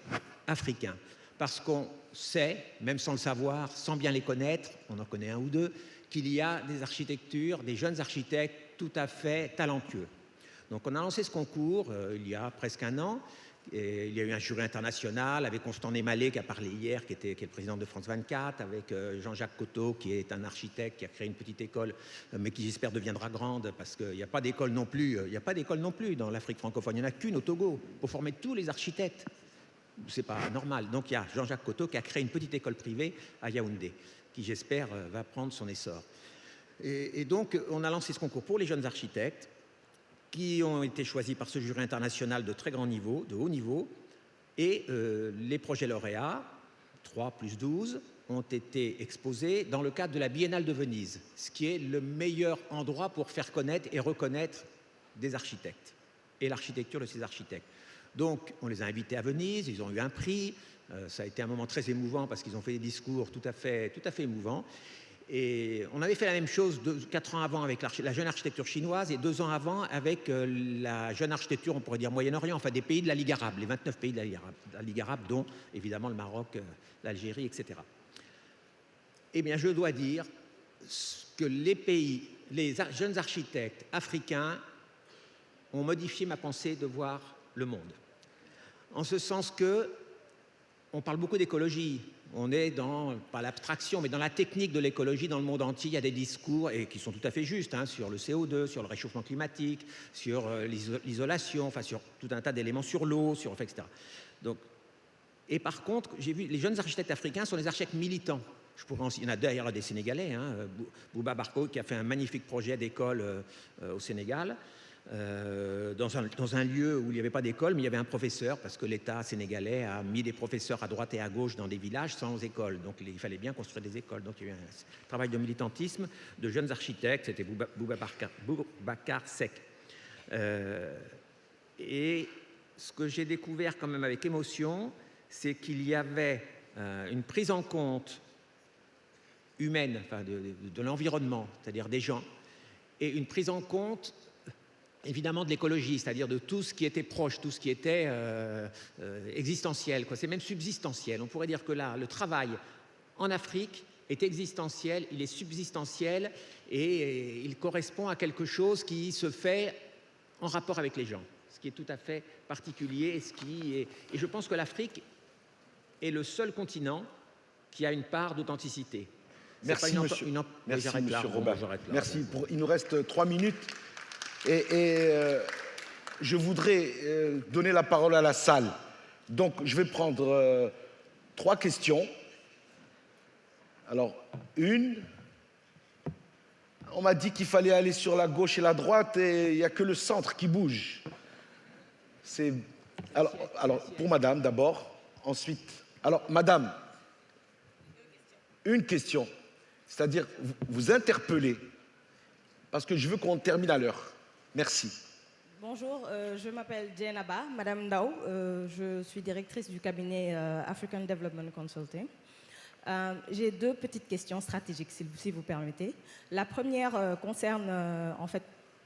S7: africains. Parce qu'on sait, même sans le savoir, sans bien les connaître, on en connaît un ou deux, qu'il y a des architectures, des jeunes architectes tout à fait talentueux. Donc on a lancé ce concours il y a presque un an. Et il y a eu un jury international avec Constant Némalé qui a parlé hier, qui est le président de France 24, avec Jean-Jacques Cotteau qui est un architecte qui a créé une petite école, mais qui j'espère deviendra grande parce qu'il n'y a pas d'école non plus. Il n'y a pas d'école non plus dans l'Afrique francophone. Il n'y en a qu'une au Togo pour former tous les architectes. C'est pas normal. Donc il y a Jean-Jacques Cotteau qui a créé une petite école privée à Yaoundé, qui j'espère va prendre son essor. Et donc on a lancé ce concours pour les jeunes architectes qui ont été choisis par ce jury international de très grand niveau, de haut niveau, et les projets lauréats, 3 plus 12, ont été exposés dans le cadre de la Biennale de Venise, ce qui est le meilleur endroit pour faire connaître et reconnaître des architectes et l'architecture de ces architectes. Donc, on les a invités à Venise, ils ont eu un prix, ça a été un moment très émouvant parce qu'ils ont fait des discours tout à fait émouvants. Et on avait fait la même chose 4 ans avant avec la jeune architecture chinoise et 2 ans avant avec la jeune architecture, on pourrait dire Moyen-Orient, enfin des pays de la Ligue arabe, les 29 pays de la Ligue arabe, dont évidemment le Maroc, l'Algérie, etc. Eh bien, je dois dire que les jeunes architectes africains ont modifié ma pensée de voir le monde. En ce sens que on parle beaucoup d'écologie. On est dans, pas l'abstraction, mais dans la technique de l'écologie dans le monde entier. Il y a des discours, et qui sont tout à fait justes, hein, sur le CO2, sur le réchauffement climatique, sur l'isolation, enfin sur tout un tas d'éléments, sur l'eau, etc. Donc, et par contre, j'ai vu, les jeunes architectes africains sont des architectes militants. Il y en a d'ailleurs des Sénégalais, hein, Bouba Barko, qui a fait un magnifique projet d'école au Sénégal. Dans un lieu où il n'y avait pas d'école, mais il y avait un professeur, parce que l'État sénégalais a mis des professeurs à droite et à gauche dans des villages sans école. Donc il fallait bien construire des écoles. Donc il y a eu un travail de militantisme de jeunes architectes, c'était Boubacar Seck. Et ce que j'ai découvert quand même avec émotion, c'est qu'il y avait une prise en compte humaine, enfin de l'environnement, c'est-à-dire des gens, et une prise en compte évidemment de l'écologie, c'est-à-dire de tout ce qui était proche, tout ce qui était existentiel, quoi. C'est même subsistentiel. On pourrait dire que là, le travail en Afrique est existentiel, il est subsistentiel et il correspond à quelque chose qui se fait en rapport avec les gens, ce qui est tout à fait particulier. Et je pense que l'Afrique est le seul continent qui a une part d'authenticité.
S2: Merci, monsieur Robin. Merci. Il nous reste 3 minutes. Et je voudrais donner la parole à la salle. Donc, je vais prendre 3 questions. Alors, une, on m'a dit qu'il fallait aller sur la gauche et la droite et il n'y a que le centre qui bouge. Alors, pour madame d'abord, ensuite. Alors, madame, une question, c'est-à-dire vous interpellez, parce que je veux qu'on termine à l'heure. Merci.
S8: Bonjour, je m'appelle Djenaba, Madame Ndao. Je suis directrice du cabinet African Development Consulting. J'ai 2 petites questions stratégiques, si vous permettez. La première concerne en fait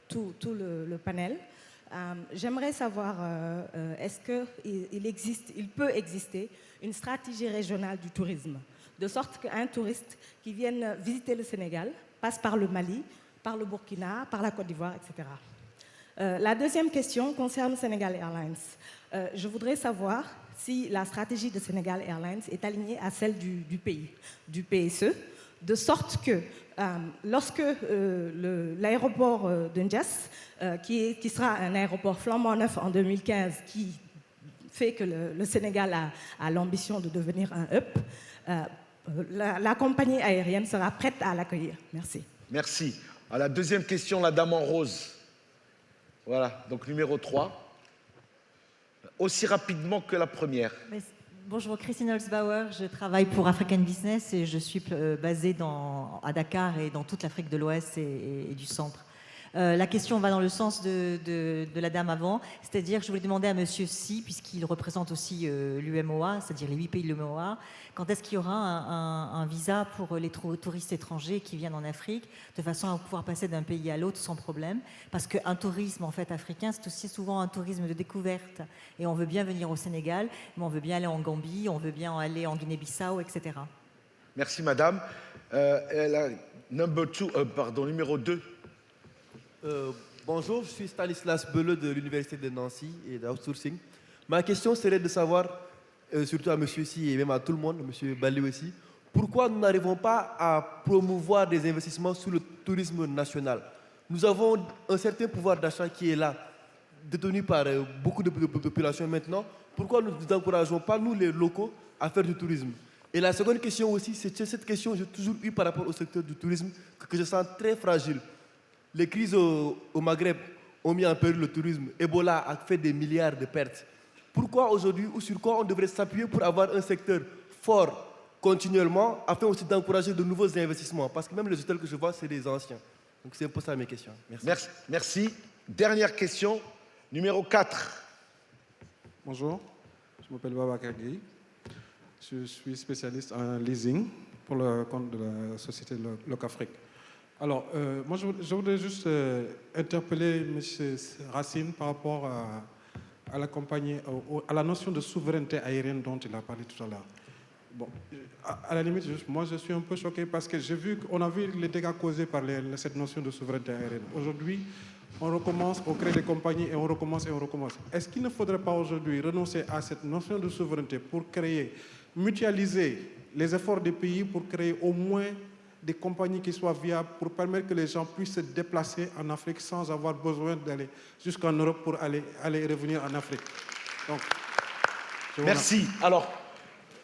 S8: tout le panel. J'aimerais savoir, est-ce qu'il peut exister une stratégie régionale du tourisme, de sorte qu'un touriste qui vienne visiter le Sénégal passe par le Mali, par le Burkina, par la Côte d'Ivoire, etc. La deuxième question concerne Senegal Airlines. Je voudrais savoir si la stratégie de Senegal Airlines est alignée à celle du pays, du PSE, de sorte que lorsque l'aéroport de Ndiass, qui sera un aéroport flambant neuf en 2015, qui fait que le Sénégal a l'ambition de devenir un hub, la compagnie aérienne sera prête à l'accueillir. Merci.
S2: Merci. À la deuxième question, la dame en rose. Voilà, donc numéro 3. Aussi rapidement que la première.
S9: Bonjour, Christine Holzbauer, je travaille pour African Business et je suis basée à Dakar et dans toute l'Afrique de l'Ouest et du centre. La question va dans le sens de la dame avant, c'est-à-dire je voulais demander à Monsieur Sy, puisqu'il représente aussi l'UMOA, c'est-à-dire les 8 pays de l'UMOA, quand est-ce qu'il y aura un visa pour les touristes étrangers qui viennent en Afrique, de façon à pouvoir passer d'un pays à l'autre sans problème, parce qu'un tourisme en fait africain, c'est aussi souvent un tourisme de découverte, et on veut bien venir au Sénégal, mais on veut bien aller en Gambie, on veut bien aller en Guinée-Bissau, etc.
S2: Merci madame. Numéro 2.
S10: Bonjour, je suis Stanislas Beleux de l'Université de Nancy et d'Outsourcing. Ma question serait de savoir, surtout à M. Sy et même à tout le monde, M. Bali aussi, pourquoi nous n'arrivons pas à promouvoir des investissements sur le tourisme national? Nous avons un certain pouvoir d'achat qui est là, détenu par beaucoup de populations maintenant. Pourquoi nous n'encourageons pas, nous les locaux, à faire du tourisme? Et la seconde question aussi, c'est cette question que j'ai toujours eue par rapport au secteur du tourisme, que je sens très fragile. Les crises au Maghreb ont mis en péril le tourisme. Ebola a fait des milliards de pertes. Pourquoi aujourd'hui ou sur quoi on devrait s'appuyer pour avoir un secteur fort continuellement afin aussi d'encourager de nouveaux investissements? Parce que même les hôtels que je vois, c'est des anciens. Donc c'est un peu ça mes questions. Merci.
S2: Merci. Dernière question, numéro 4.
S11: Bonjour, je m'appelle Babacar Gueye. Je suis spécialiste en leasing pour le compte de la société Locafrique. Alors, moi, je voudrais juste interpeller M. Racine par rapport à la compagnie, à la notion de souveraineté aérienne dont il a parlé tout à l'heure. Bon, à la limite, moi, je suis un peu choqué parce que on a vu les dégâts causés par cette notion de souveraineté aérienne. Aujourd'hui, on recommence, on crée des compagnies et on recommence et on recommence. Est-ce qu'il ne faudrait pas aujourd'hui renoncer à cette notion de souveraineté pour mutualiser les efforts des pays pour créer au moins des compagnies qui soient viables pour permettre que les gens puissent se déplacer en Afrique sans avoir besoin d'aller jusqu'en Europe pour aller et revenir en Afrique. Donc,
S2: merci. Alors,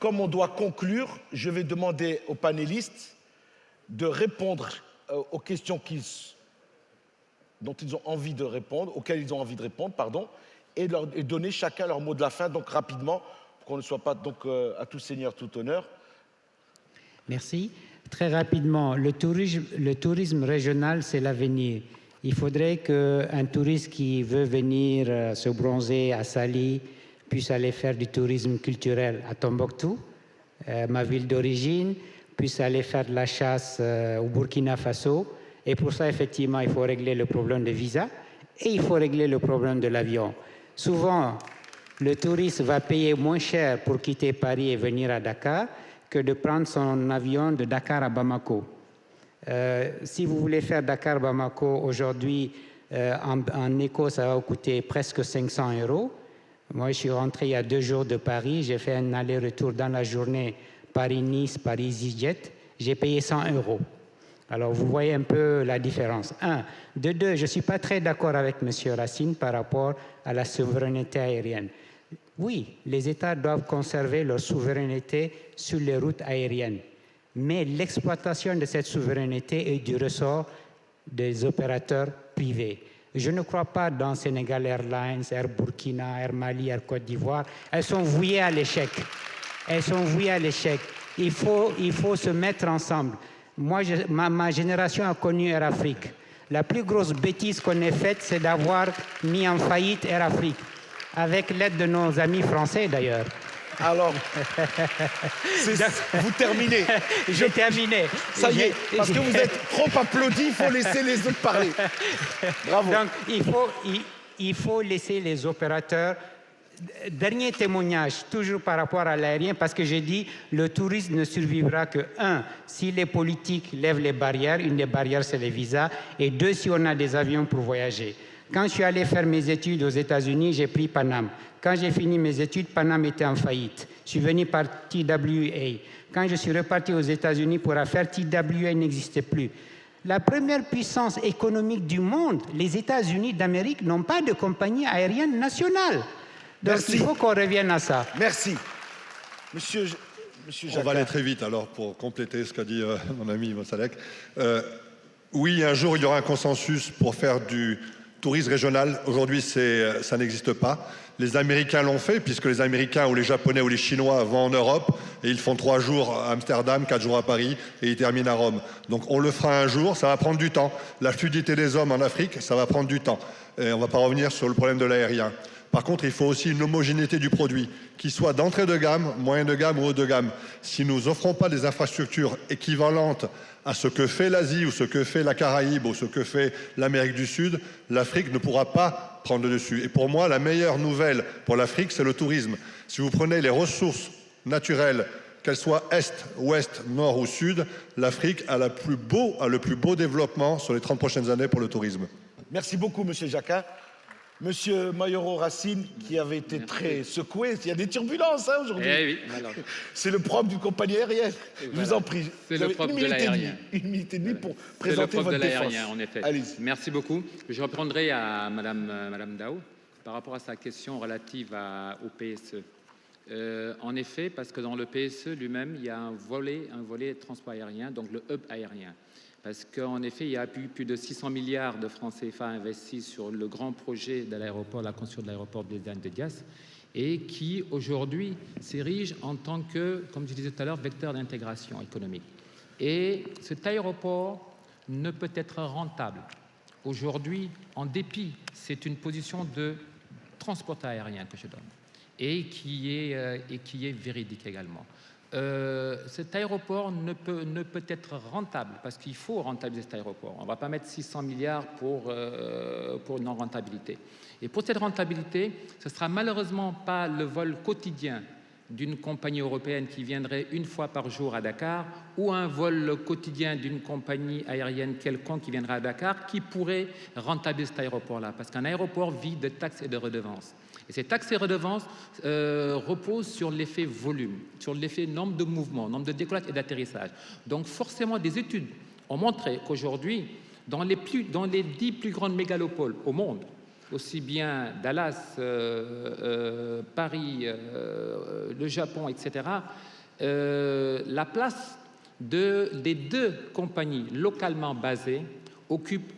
S2: comme on doit conclure, je vais demander aux panélistes de répondre aux questions dont ils ont envie de répondre, auxquelles ils ont envie de répondre, pardon, et donner chacun leur mot de la fin, donc rapidement, pour qu'on ne soit pas donc à tout seigneur, tout honneur.
S3: Merci. Très rapidement, le tourisme régional, c'est l'avenir. Il faudrait qu'un touriste qui veut venir se bronzer à Sali puisse aller faire du tourisme culturel à Tombouctou, ma ville d'origine, puisse aller faire de la chasse au Burkina Faso. Et pour ça, effectivement, il faut régler le problème de visa et il faut régler le problème de l'avion. Souvent, le touriste va payer moins cher pour quitter Paris et venir à Dakar que de prendre son avion de Dakar à Bamako. Si vous voulez faire Dakar-Bamako aujourd'hui, en éco, ça va vous coûter presque 500 €. Moi, je suis rentré il y a 2 jours de Paris, j'ai fait un aller-retour dans la journée Paris-Nice, Paris-EasyJet, j'ai payé 100 €. Alors, vous voyez un peu la différence. De deux, je ne suis pas très d'accord avec M. Racine par rapport à la souveraineté aérienne. Oui, les États doivent conserver leur souveraineté sur les routes aériennes, mais l'exploitation de cette souveraineté est du ressort des opérateurs privés. Je ne crois pas dans Sénégal Airlines, Air Burkina, Air Mali, Air Côte d'Ivoire. Elles sont vouées à l'échec. Elles sont vouées à l'échec. Il faut se mettre ensemble. Moi, ma génération a connu Air Afrique. La plus grosse bêtise qu'on ait faite, c'est d'avoir mis en faillite Air Afrique, avec l'aide de nos amis français d'ailleurs.
S2: Alors, vous terminez.
S3: J'ai terminé.
S2: Ça y est, parce que vous êtes trop applaudi, il faut laisser les autres parler. Bravo.
S3: Donc, il faut laisser les opérateurs. Dernier témoignage, toujours par rapport à l'aérien, parce que j'ai dit le tourisme ne survivra que, si les politiques lèvent les barrières, une des barrières c'est les visas, et 2, si on a des avions pour voyager. Quand je suis allé faire mes études aux États-Unis, j'ai pris Panam. Quand j'ai fini mes études, Panam était en faillite. Je suis venu par TWA. Quand je suis reparti aux États-Unis pour affaire, TWA n'existait plus. La première puissance économique du monde, les États-Unis d'Amérique, n'ont pas de compagnie aérienne nationale. Donc il faut qu'on revienne à ça.
S2: Merci. Monsieur Jacquat.
S4: On va aller très vite alors pour compléter ce qu'a dit mon ami Mossadegh. Oui, un jour il y aura un consensus pour faire du tourisme régional. Aujourd'hui, ça n'existe pas. Les Américains l'ont fait, puisque les Américains ou les Japonais ou les Chinois vont en Europe et ils font 3 jours à Amsterdam, 4 jours à Paris et ils terminent à Rome. Donc on le fera un jour, ça va prendre du temps. La fluidité des hommes en Afrique, ça va prendre du temps. Et on ne va pas revenir sur le problème de l'aérien. Par contre, il faut aussi une homogénéité du produit, qui soit d'entrée de gamme, moyen de gamme ou haut de gamme. Si nous n'offrons pas des infrastructures équivalentes à ce que fait l'Asie ou ce que fait la Caraïbe ou ce que fait l'Amérique du Sud, l'Afrique ne pourra pas prendre le dessus. Et pour moi, la meilleure nouvelle pour l'Afrique, c'est le tourisme. Si vous prenez les ressources naturelles, qu'elles soient Est, Ouest, Nord ou Sud, l'Afrique a le plus beau développement sur les 30 prochaines années pour le tourisme.
S2: Merci beaucoup, Monsieur Jacquat. Monsieur Mayoro Racine, qui avait été très secoué, il y a des turbulences aujourd'hui.
S5: Eh oui,
S2: c'est le propre d'une compagnie aérienne. Je vous en prie.
S5: C'est le propre de l'aérien.
S2: 1 minute et demie pour présenter votre défense.
S5: C'est le propre de l'aérien, en effet. Merci beaucoup. Je reprendrai à Madame Dao par rapport à sa question relative au PSE. En effet, parce que dans le PSE lui-même, il y a un volet transport aérien, donc le hub aérien. Parce qu'en effet, il y a plus de 600 milliards de francs CFA investis sur le grand projet de l'aéroport, la construction de l'aéroport de Diass, et qui aujourd'hui s'érige en tant que, comme je disais tout à l'heure, vecteur d'intégration économique. Et cet aéroport ne peut être rentable. Aujourd'hui, en dépit, c'est une position de transporteur aérien que je donne, et qui est véridique également. Cet aéroport ne peut être rentable parce qu'il faut rentabiliser cet aéroport. On ne va pas mettre 600 milliards pour une non-rentabilité. Et pour cette rentabilité, ce ne sera malheureusement pas le vol quotidien d'une compagnie européenne qui viendrait 1 fois par jour à Dakar ou un vol quotidien d'une compagnie aérienne quelconque qui viendra à Dakar qui pourrait rentabiliser cet aéroport-là. Parce qu'un aéroport vit de taxes et de redevances. Et ces taxes et redevances reposent sur l'effet volume, sur l'effet nombre de mouvements, nombre de décollage et d'atterrissage. Donc forcément, des études ont montré qu'aujourd'hui, dans les 10 plus grandes mégalopoles au monde, aussi bien Dallas, Paris, le Japon, etc., la place des 2 compagnies localement basées occupe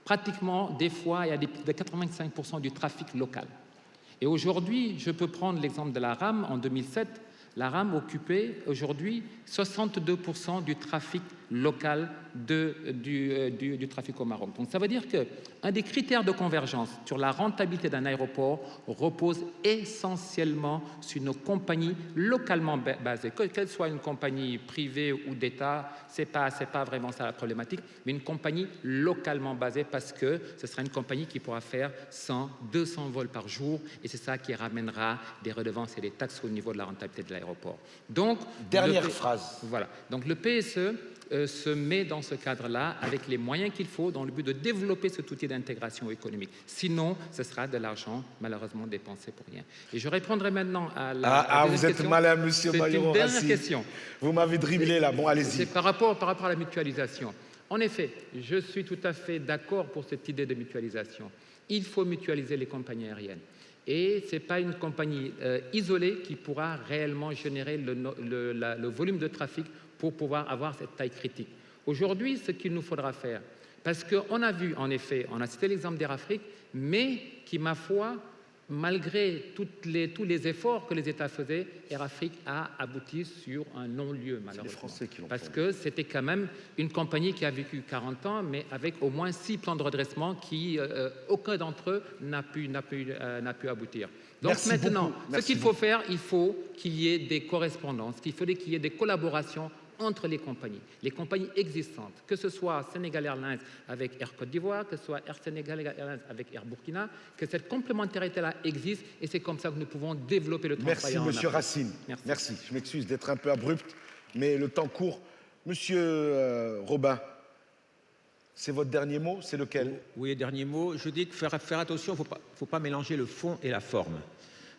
S5: pratiquement des fois, il y a de 85% du trafic local. Et aujourd'hui, je peux prendre l'exemple de la RAM. En 2007, la RAM occupait aujourd'hui 62% du trafic local du trafic au Maroc. Donc ça veut dire qu'un des critères de convergence sur la rentabilité d'un aéroport repose essentiellement sur nos compagnies localement basées. Qu'elle soit une compagnie privée ou d'État, c'est pas vraiment ça la problématique, mais une compagnie localement basée parce que ce sera une compagnie qui pourra faire 100, 200 vols par jour et c'est ça qui ramènera des redevances et des taxes au niveau de la rentabilité de l'aéroport. Donc,
S2: dernière phrase.
S5: Voilà. Donc le PSE se met dans ce cadre-là avec les moyens qu'il faut dans le but de développer cet outil d'intégration économique. Sinon, ce sera de l'argent malheureusement dépensé pour rien. Et je répondrai maintenant à la
S2: vous êtes malin, monsieur Mayoro.
S5: C'est une dernière question.
S2: Vous m'avez dribblé là. Bon, allez-y.
S5: C'est par rapport à la mutualisation. En effet, je suis tout à fait d'accord pour cette idée de mutualisation. Il faut mutualiser les compagnies aériennes. Et ce n'est pas une compagnie isolée qui pourra réellement générer le volume de trafic pour pouvoir avoir cette taille critique. Aujourd'hui, ce qu'il nous faudra faire, parce qu'on a vu, en effet, on a cité l'exemple d'Air Afrique, mais qui, ma foi, malgré tous les efforts que les États faisaient, Air Afrique a abouti sur un non-lieu, malheureusement.
S2: Les Français qui l'ont
S5: parce que c'était quand même une compagnie qui a vécu 40 ans, mais avec au moins 6 plans de redressement qui, aucun d'entre eux n'a pu aboutir. Donc
S2: Merci
S5: maintenant,
S2: beaucoup.
S5: ce qu'il faut faire, il faut qu'il y ait des correspondances, qu'il y ait des collaborations entre les compagnies existantes, que ce soit Sénégal Airlines avec Air Côte d'Ivoire, que ce soit Air Sénégal Airlines avec Air Burkina, que cette complémentarité-là existe et c'est comme ça que nous pouvons développer le transport aérien.
S2: Merci, monsieur Racine. Merci. Je m'excuse d'être un peu abrupt, mais le temps court. Monsieur Robin, C'est votre dernier mot, c'est lequel?
S7: Oui, dernier mot. Je dis que faire attention, il ne faut pas mélanger le fond et la forme.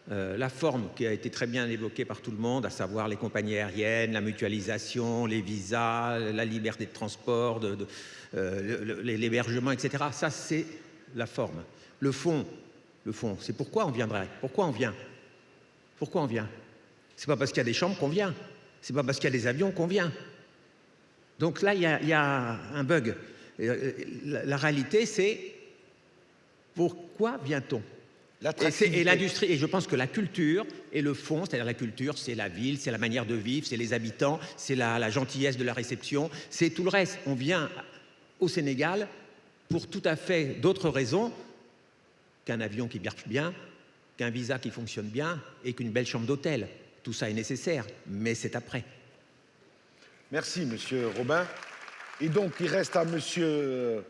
S7: La forme qui a été très bien évoquée par tout le monde, à savoir les compagnies aériennes, la mutualisation, les visas, la liberté de transport, l'hébergement, etc. Ça, c'est la forme. Le fond, c'est pourquoi on viendrait. Pourquoi on vient? Pourquoi on vient? C'est pas parce qu'il y a des chambres qu'on vient. C'est pas parce qu'il y a des avions qu'on vient. Donc là, il y a un bug. La réalité, c'est pourquoi vient-on? Et l'industrie, et je pense que la culture et le fond, c'est-à-dire la culture, c'est la ville, c'est la manière de vivre, c'est les habitants, c'est la gentillesse de la réception, c'est tout le reste. On vient au Sénégal pour tout à fait d'autres raisons qu'un avion qui marche bien, qu'un visa qui fonctionne bien et qu'une belle chambre d'hôtel. Tout ça est nécessaire, mais c'est après.
S2: Merci, Monsieur Robin. Et donc, il reste à Monsieur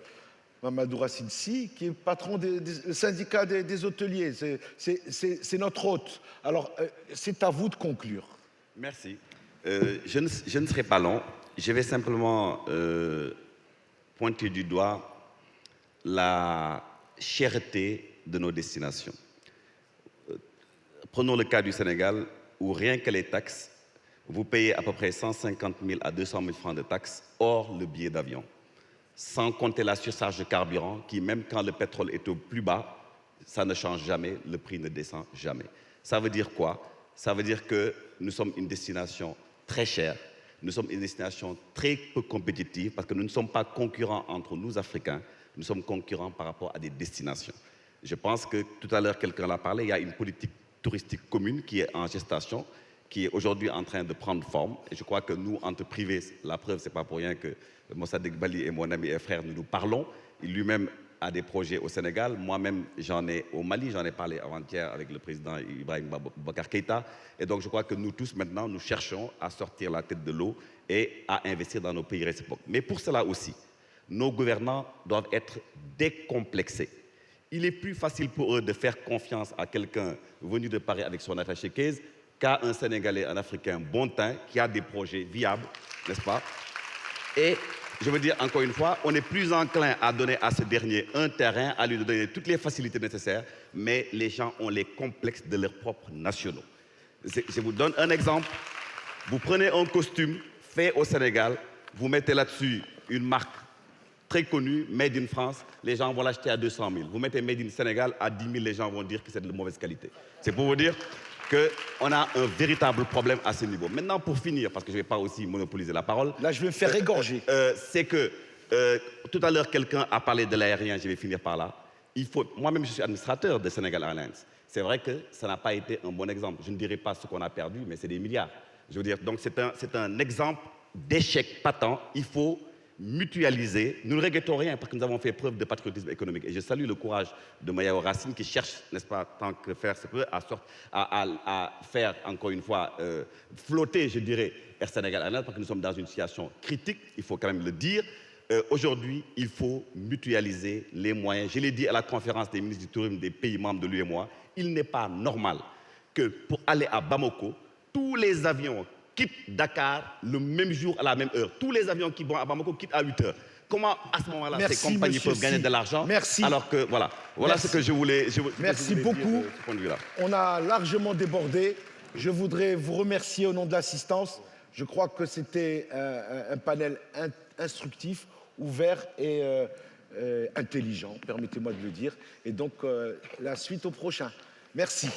S2: Mamadou Racine Sy, qui est patron du syndicat des hôteliers. C'est notre hôte. Alors, c'est à vous de conclure.
S6: Merci. Je ne serai pas long. Je vais simplement pointer du doigt la cherté de nos destinations. Prenons le cas du Sénégal, où rien que les taxes, vous payez à peu près 150 000 à 200 000 francs de taxes, hors le billet d'avion. Sans compter la surcharge de carburant, qui même quand le pétrole est au plus bas, ça ne change jamais, le prix ne descend jamais. Ça veut dire quoi? Ça veut dire que nous sommes une destination très chère, nous sommes une destination très peu compétitive, parce que nous ne sommes pas concurrents entre nous, Africains, nous sommes concurrents par rapport à des destinations. Je pense que tout à l'heure, quelqu'un l'a parlé, il y a une politique touristique commune qui est en gestation, qui est aujourd'hui en train de prendre forme. Et je crois que nous, entre privés, la preuve, ce n'est pas pour rien que Mossadegh Bali est mon ami et frère, nous parlons. Il lui-même a des projets au Sénégal. Moi-même, j'en ai au Mali, j'en ai parlé avant-hier avec le président Ibrahim Boubacar Keïta. Et donc, je crois que nous tous, maintenant, nous cherchons à sortir la tête de l'eau et à investir dans nos pays réciproques. Mais pour cela aussi, nos gouvernants doivent être décomplexés. Il est plus facile pour eux de faire confiance à quelqu'un venu de Paris avec son attaché case qu'à un Sénégalais, un Africain bon teint, qui a des projets viables, n'est-ce pas? Et je veux dire, encore une fois, on est plus enclin à donner à ce dernier un terrain, à lui donner toutes les facilités nécessaires, mais les gens ont les complexes de leurs propres nationaux. Je vous donne un exemple. Vous prenez un costume fait au Sénégal, vous mettez là-dessus une marque très connue, Made in France, les gens vont l'acheter à 200 000. Vous mettez Made in Sénégal, à 10 000, les gens vont dire que c'est de mauvaise qualité. C'est pour vous dire qu'on a un véritable problème à ce niveau. Maintenant, pour finir, parce que je ne vais pas aussi monopoliser la parole...
S2: Là, je vais me faire égorger.
S6: C'est que, tout à l'heure, quelqu'un a parlé de l'aérien, je vais finir par là. Moi-même, je suis administrateur de Sénégal Airlines. C'est vrai que ça n'a pas été un bon exemple. Je ne dirai pas ce qu'on a perdu, mais c'est des milliards. Je veux dire, donc c'est un exemple d'échec patent. Il faut mutualiser. Nous ne regrettons rien parce que nous avons fait preuve de patriotisme économique. Et je salue le courage de Maya Racine qui cherche, n'est-ce pas, tant que faire se peut, à faire, encore une fois, flotter, je dirais, Air Sénégal Airlines, parce que nous sommes dans une situation critique, il faut quand même le dire. Aujourd'hui, il faut mutualiser les moyens. Je l'ai dit à la conférence des ministres du tourisme des pays membres de l'UEMOA, il n'est pas normal que pour aller à Bamako, tous les avions quittent Dakar le même jour à la même heure. Tous les avions qui vont à Bamako quittent à 8 heures. Comment, à ce moment-là, ces compagnies peuvent gagner de l'argent?
S2: Merci.
S6: Alors que, voilà ce que je voulais
S2: Merci beaucoup.
S6: dire de ce point de vue-là.
S2: On a largement débordé. Je voudrais vous remercier au nom de l'assistance. Je crois que c'était un panel instructif, ouvert et intelligent, permettez-moi de le dire. Et donc, la suite au prochain. Merci.